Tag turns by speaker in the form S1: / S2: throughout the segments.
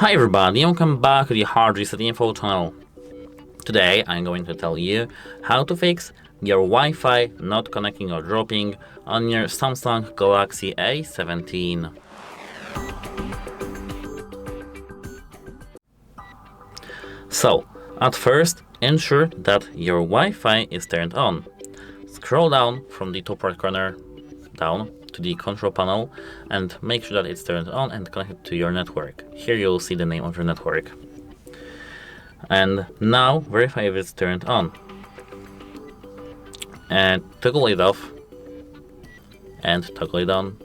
S1: Hi everybody, welcome back to the HardReset.Info channel. Today I'm going to tell you how to fix your Wi-Fi not connecting or dropping on your Samsung Galaxy A17. So, at first, ensure that your Wi-Fi is turned on. Scroll down from the top right corner down to the control panel and make sure that it's turned on and connected to your network. Here you'll see the name of your network. And now verify if it's turned on. And toggle it off and toggle it on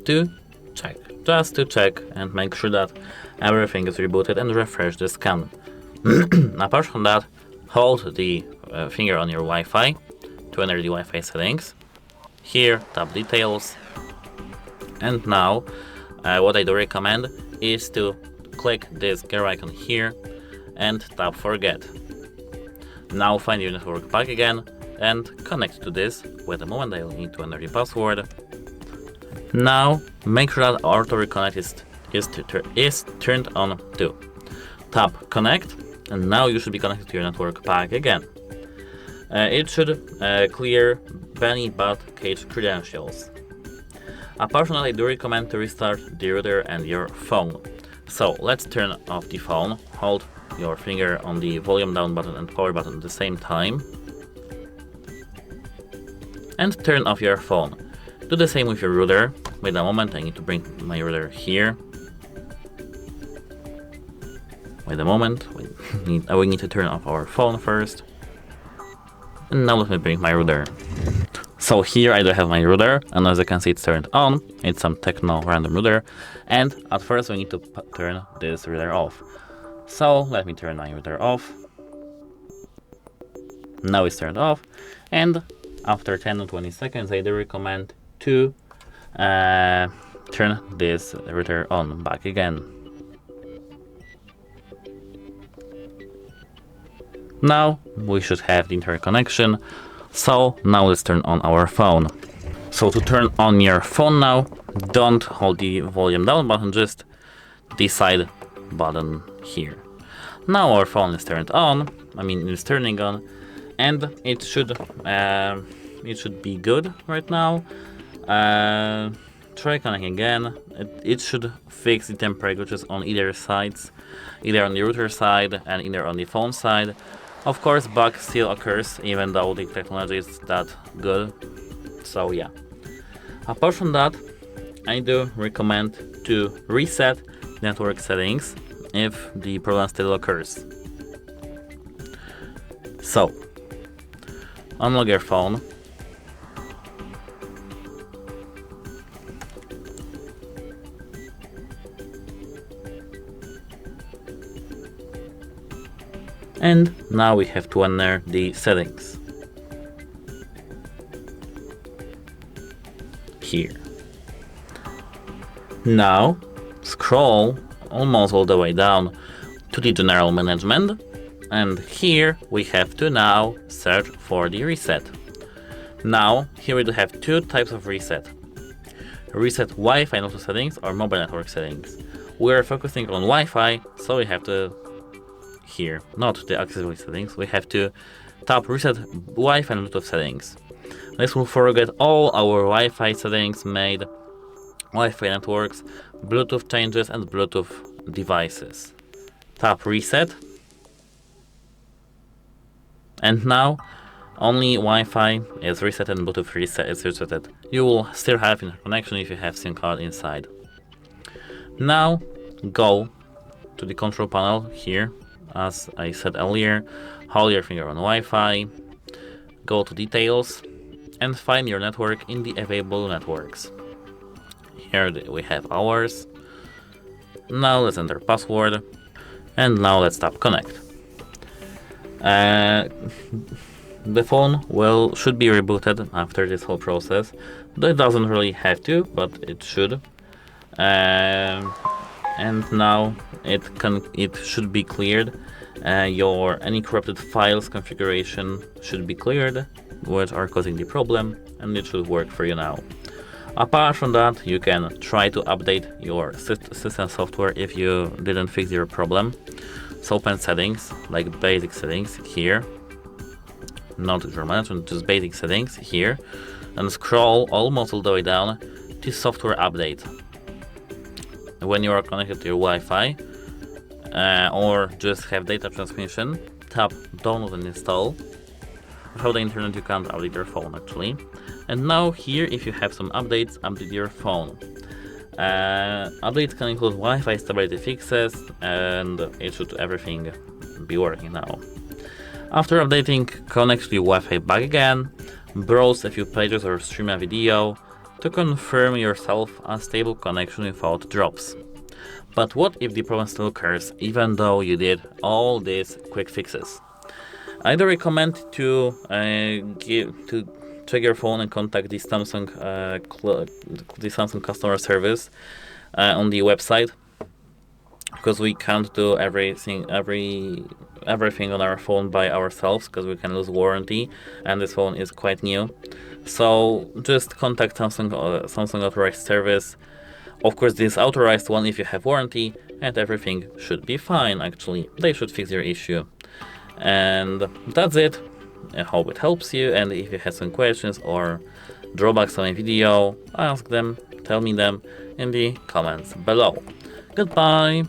S1: to check. Just to check and make sure that everything is rebooted and refresh the scan. Apart from that, hold the finger on your Wi-Fi to enter the Wi-Fi settings. Here, tap details. And now, what I do recommend is to click this gear icon here and tap forget. Now find your network back again and connect to this. Wait a moment, I will need to enter the password. Now make sure that auto reconnect is turned on too. Tap connect and now you should be connected to your network back again. It should clear any bad cache credentials. Apart from that, I do recommend to restart the router and your phone. So let's turn off the phone. Hold your finger on the volume down button and power button at the same time. And turn off your phone. Do the same with your router. Wait a moment, I need to bring my router here. Wait a moment, we need to turn off our phone first. And now let me bring my router. So here I do have my router, and as you can see it's turned on. It's some techno random router. And at first we need to turn this router off. So let me turn my router off. Now it's turned off. And after 10 or 20 seconds I do recommend to turn this router on back again. Now we should have the internet connection. So now let's turn on our phone. So to turn on your phone now, don't hold the volume down button, just the side button here. Now our phone is turned on, it's turning on, and it should be good right now. Try connecting again. It should fix the temporary glitches on either sides, either on the router side and either on the phone side. Of course, bug still occurs even though the technology is that good. So yeah. Apart from that, I do recommend to reset network settings if the problem still occurs. So, unlock your phone. And now we have to enter the settings. Here. Now scroll almost all the way down to the general management, and here we have to now search for the reset. Now here we do have two types of reset. Reset Wi-Fi network settings or mobile network settings. We are focusing on Wi-Fi, so we have to here, not the accessibility settings, we have to tap reset Wi-Fi and Bluetooth settings. This will forget all our Wi-Fi settings made, Wi-Fi networks, Bluetooth changes and Bluetooth devices. Tap reset. And now only Wi-Fi is reset and Bluetooth reset is resetted. You will still have interconnection if you have SIM card inside. Now go to the control panel here. As I said earlier, hold your finger on Wi-Fi, go to details, and find your network in the available networks. Here we have ours. Now let's enter password, and now let's tap connect. The phone should be rebooted after this whole process. It doesn't really have to, but it should. And now it should be cleared. Any corrupted files configuration should be cleared, which are causing the problem, and it should work for you now. Apart from that, you can try to update your system software if you didn't fix your problem. So open settings, like basic settings here, not user management, just basic settings here, and scroll almost all the way down to software update. When you are connected to your Wi-Fi or just have data transmission, tap download and install. Without the internet you can't update your phone actually. And now here, if you have some updates, update your phone. Updates can include Wi-Fi stability fixes, and it should everything be working now. After updating, connect to your Wi-Fi back again, browse a few pages or stream a video to confirm yourself a stable connection without drops. But what if the problem still occurs even though you did all these quick fixes? I'd recommend to check your phone and contact the Samsung customer service on the website, because we can't do everything on our phone by ourselves, because we can lose warranty, and this phone is quite new. So just contact Samsung authorized service. Of course, this authorized one if you have warranty, and everything should be fine. Actually, they should fix your issue. And that's it. I hope it helps you, and if you have some questions or drawbacks on my video, ask them, tell me them in the comments below. Goodbye!